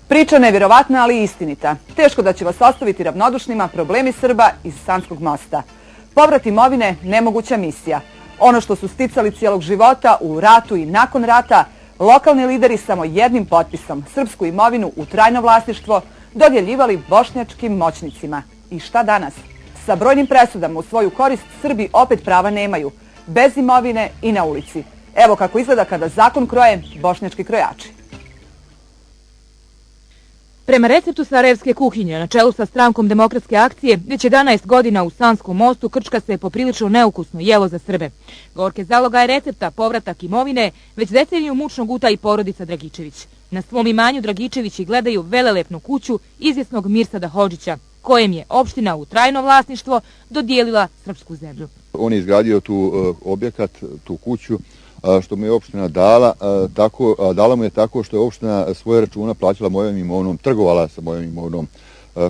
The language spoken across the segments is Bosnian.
Priča nevjerovatna, ali istinita. Teško da će vas ostaviti ravnodušnima problemi Srba iz Sanskog mosta. Povrat imovine nemoguća misija. Ono što su sticali cijelog života u ratu i nakon rata, lokalni lideri samo jednim potpisom srpsku imovinu u trajno vlasništvo dodjeljivali bošnjačkim moćnicima. I šta danas? Sa brojnim presudama u svoju korist Srbi opet prava nemaju, bez imovine i na ulici. Evo kako izgleda kada zakon kroje bošnjački krojači. Prema receptu sarajevske kuhinje, na čelu sa strankom Demokratske akcije, već 11 godina u Sanskom mostu krčka se poprilično neukusno jelo za Srbe. Gorke zalogaje recepta povratak imovine već deceniju mučno guta i porodica Dragičević. Na svom imanju Dragičevići gledaju velelepnu kuću izvjesnog Mirsada Hodžića, kojem je opština u trajno vlasništvo dodijelila srpsku zemlju. On je izgradio tu objekat, tu kuću, što mu je opština dala, dala mu je tako što je opština svoje računa plaćala mojom imovinom, trgovala sa mojom imovinom.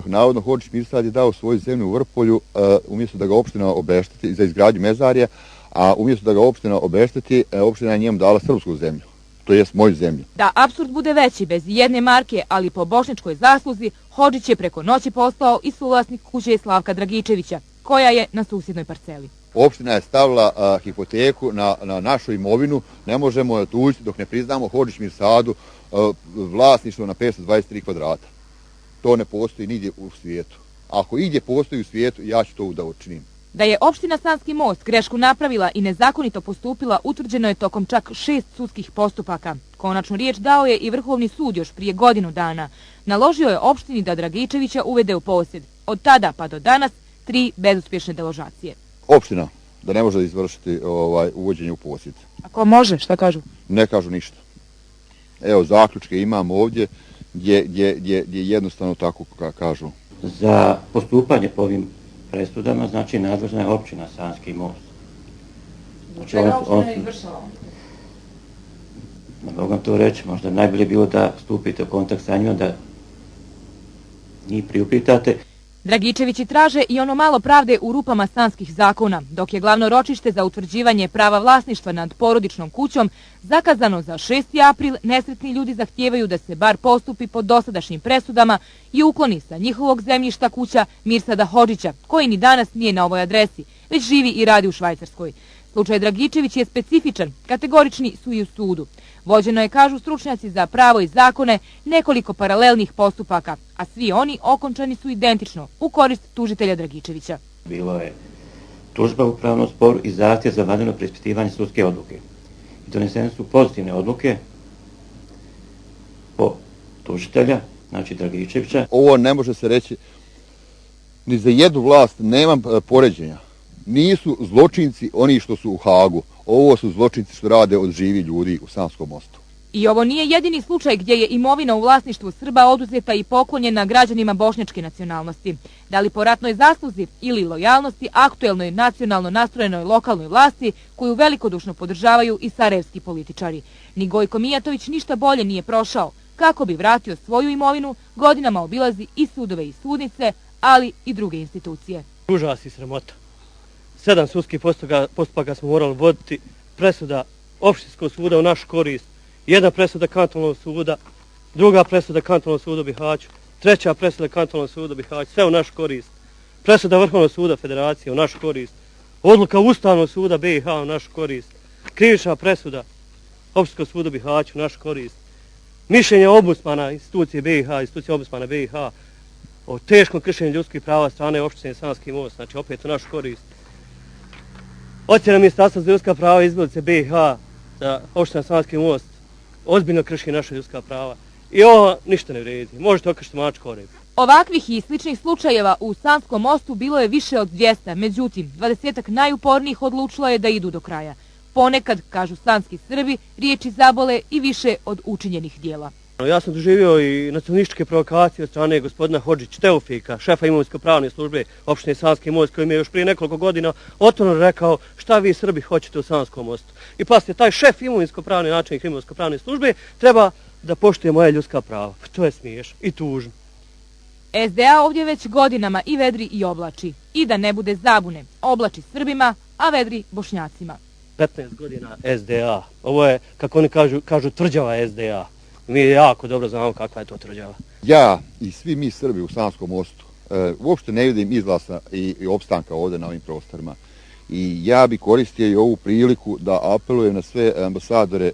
Navodno Hodžić Mirsad je dao svoju zemlju u Vrpolju umjesto da ga opština obešteti za izgradnju mezarja, a umjesto da ga opština obešteti, opština je njemu dala srpsku zemlju, to jest moju zemlju. Da apsurd bude veći, bez jedne marke, ali po bošnjačkoj zasluzi, Hodžić je preko noći postao i suvlasnik kuće Slavka Dragičevića, koja je na susjednoj parceli. Opština je stavila hipoteku na našu imovinu, ne možemo je tužiti dok ne priznamo Hodžić Mirsadu vlasništvo na 523 kvadrata. To ne postoji nigdje u svijetu. Ako igdje postoji u svijetu, ja ću to da učinim. Da je opština Sanski most grešku napravila i nezakonito postupila, utvrđeno je tokom čak 6 sudskih postupaka. Konačnu riječ dao je i Vrhovni sud još prije godinu dana. Naložio je opštini da Dragičevića uvede u posjed. Od tada pa do danas 3 bezuspješne deložacije. Opština da ne može izvršiti uvođenje u posjed. Ako može, šta kažu? Ne kažu ništa. Evo, zaključke imam ovdje gdje jednostavno tako kažu. Za postupanje po ovim presudama, znači nadležna je općina Sanski most. Zbog čega opština ne izvršava? Ne mogu vam to reći, možda najbolje bilo da stupite u kontakt sa njima, da njih priupitate. Dragičevići traže i ono malo pravde u rupama sanskih zakona, dok je glavno ročište za utvrđivanje prava vlasništva nad porodičnom kućom zakazano za 6. april, nesretni ljudi zahtijevaju da se bar postupi po dosadašnjim presudama i ukloni sa njihovog zemljišta kuća Mirsada Hodžića, koji ni danas nije na ovoj adresi, već živi i radi u Švajcarskoj. Slučaj Dragičević je specifičan, kategorični su i u sudu. Vođeno je, kažu stručnjaci za pravo i zakone, nekoliko paralelnih postupaka, a svi oni okončani su identično u korist tužitelja Dragičevića. Bilo je tužba u pravnom sporu i zahtjev za vanredno preispitivanje sudske odluke. I donesene su pozitivne odluke po tužitelja, znači Dragičevića. Ovo ne može se reći ni za jednu vlast, nemam poređenja. Nisu zločinci oni što su u Hagu. Ovo su zločinci što rade od živi ljudi u Sanskom mostu. I ovo nije jedini slučaj gdje je imovina u vlasništvu Srba oduzeta i poklonjena građanima bošnjačke nacionalnosti. Da li po ratnoj zasluzi ili lojalnosti aktuelnoj nacionalno nastrojenoj lokalnoj vlasti koju velikodušno podržavaju i sarajevski političari. Ni Gojko Mijatović ništa bolje nije prošao. Kako bi vratio svoju imovinu, godinama obilazi i sudove i sudnice, ali i druge institucije. Užas i sramota. 7 sudskih postupaka smo morali voditi, presuda opštinskog suda u našu korist, 1 presuda kantonalnog suda, 2 presuda kantonalnog suda u Bihaću, 3 presuda kantonalnog suda u Bihaću, sve u našu korist, presuda Vrhovnog suda Federacije u našu korist, odluka Ustavnog suda BiH u našu korist, krivična presuda opštinskog suda u Bihaću u našu korist, mišljenje ombudsmana institucije BiH, institucije ombudsmana BiH o teškom kršenju ljudskih prava strane opštine Sanski most, znači opet u našu korist. Ocjena Ministarstva za ljudska prava izbjelice BiH da opština Sanski most ozbiljno krši naša ljudska prava. I ovo ništa ne vredi. Možete okršiti mačku o rep. Ovakvih i sličnih slučajeva u Sanskom mostu bilo je više od 200, međutim, 20-ak najupornijih odlučilo je da idu do kraja. Ponekad, kažu sanski Srbi, riječi zabole i više od učinjenih dijela. Ja sam doživio i nacionalističke provokacije od strane gospodina Hodžić Teofika, šefa imovinsko-pravne službe opštine Sanski most, koji mi je još prije nekoliko godina otvoreno rekao šta vi Srbi hoćete u Sanskom mostu. I pasite, taj šef imovinsko-pravne, načelnik imovinsko-pravne službe treba da poštuje moja ljudska prava. To je smiješno i tužno. SDA ovdje već godinama i vedri i oblači. I da ne bude zabune, oblači Srbima, a vedri Bošnjacima. 15 godina SDA. Ovo je, kako oni kažu, tvrđava SDA. Mi jako dobro znamo kakva je to tvrđava. Ja i svi mi Srbi u Sanskom Mostu uopšte ne vidim izlaza i opstanka ovdje na ovim prostorima. I ja bi koristio i ovu priliku da apelujem na sve ambasadore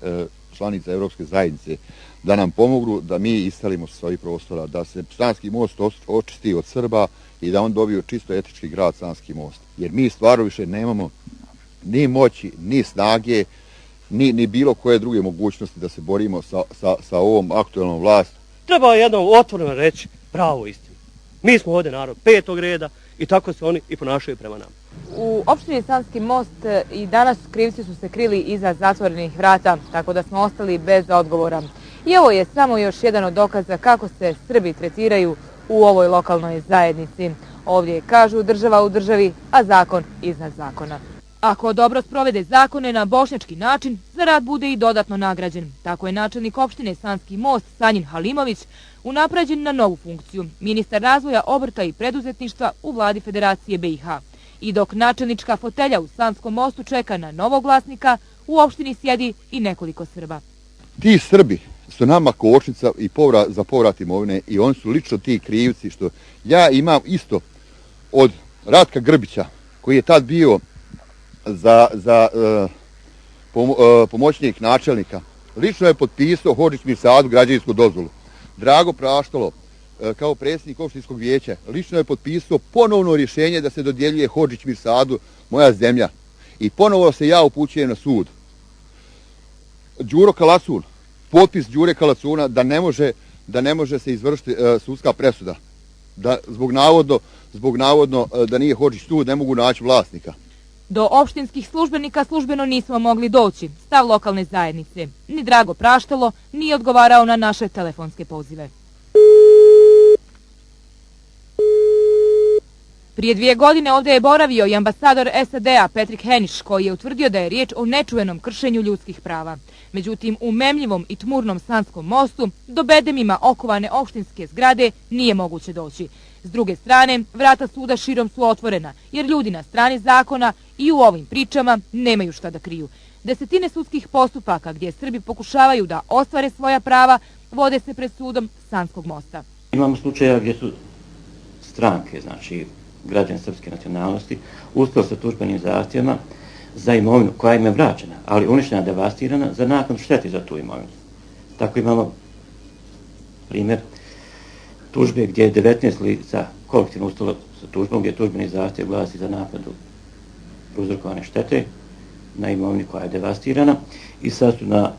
članice Evropske zajednice da nam pomognu da mi isselimo sa ovih prostora, da se Sanski Most očisti od Srba i da on dobije čisto etički grad Sanski Most. Jer mi stvarno više nemamo ni moći, ni snage, ni bilo koje druge mogućnosti da se borimo sa ovom aktualnom vlasti. Treba jednom otvoreno reći pravu istinu. Mi smo ovdje narod 5. reda i tako se oni i ponašaju prema nama. U opštini Sanski Most i danas krivci su se krili iza zatvorenih vrata, tako da smo ostali bez odgovora. I ovo je samo još jedan od dokaza kako se Srbi tretiraju u ovoj lokalnoj zajednici. Ovdje kažu država u državi, a zakon iznad zakona. Ako dobro sprovede zakone na bošnjački način, za rad bude i dodatno nagrađen. Tako je načelnik opštine Sanski Most, Sanjin Halimović, unapređen na novu funkciju, ministar razvoja, obrta i preduzetništva u vladi Federacije BiH. I dok načelnička fotelja u Sanskom Mostu čeka na novog vlasnika, u opštini sjedi i nekoliko Srba. Ti Srbi su nama kočnica i za povrat imovine i oni su lično ti krivci što ja imam isto od Ratka Grbića koji je tad bio za pomoćnik načelnika. Lično je potpisao Hodžić Mirsadu građevinsku dozvolu. Drago Praštalo kao predsjednik opštinskog vijeća lično je potpisao ponovno rješenje da se dodjeljuje Hodžić Mirsadu moja zemlja. I ponovo se ja upućujem na sud. Đuro Kalacun, potpis Đure Kalacuna da ne može se izvršiti sudska presuda. Da zbog navodno da nije Hodžić tu, ne mogu naći vlasnika. Do opštinskih službenika službeno nismo mogli doći, stav lokalne zajednice. Ni Drago Praštalo nije odgovarao na naše telefonske pozive. Prije 2 godine ovdje je boravio i ambasador SAD-a Patrick Henish, koji je utvrdio da je riječ o nečuvenom kršenju ljudskih prava. Međutim, u memljivom i tmurnom Sanskom Mostu do bedemima okovane opštinske zgrade nije moguće doći. S druge strane, vrata suda širom su otvorena, jer ljudi na strani zakona i u ovim pričama nemaju šta da kriju. Desetine sudskih postupaka gdje Srbi pokušavaju da ostvare svoja prava vode se pred sudom Sanskog Mosta. Imamo slučaja gdje su stranke, znači građani srpske nacionalnosti, uspjeli sa tužbenim zahtjevima za imovinu koja im je vraćena, ali uništena, devastirana za naknadu štete za tu imovinu. Tako imamo primjer tužbe gdje je 19 lica kolektivno ustalo sa tužbom, gdje je tužbeni zahtjev glasi za naknadu prouzrokovane štete na imovini koja je devastirana i sad su na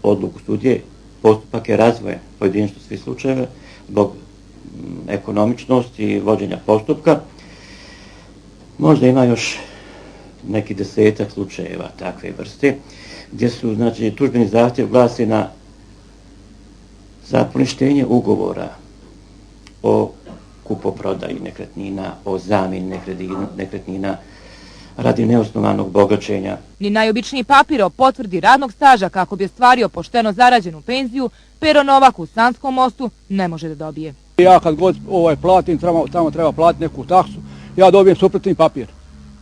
odluku sudije postupak je razvojen pojedinačno svi slučajeva zbog ekonomičnosti i vođenja postupka. Možda ima još neki 10-ak slučajeva takve vrste gdje su znači tužbeni zahtjev glasi za poništenje ugovora o kupoprodaji nekretnina, o zamjeni nekretnina radi neosnovanog bogaćenja. Ni najobičniji papir o potvrdi radnog staža kako bi ostvario pošteno zarađenu penziju, Pero Novak u Sanskom Mostu ne može da dobije. Ja kad god platim, tamo treba platiti neku taksu, ja dobijem suprotni papir.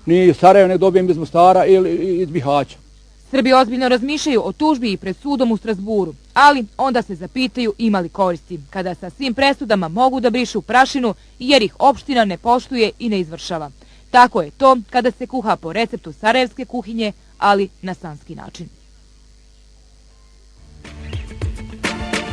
Ni iz Sarajeva ne dobijem iz Mostara ili iz Bihaća. Srbi ozbiljno razmišljaju o tužbi i pred sudom u Strasburu, ali onda se zapitaju ima li koristi, kada sa svim presudama mogu da brišu prašinu jer ih opština ne poštuje i ne izvršava. Tako je to kada se kuha po receptu sarajevske kuhinje, ali na sanski način.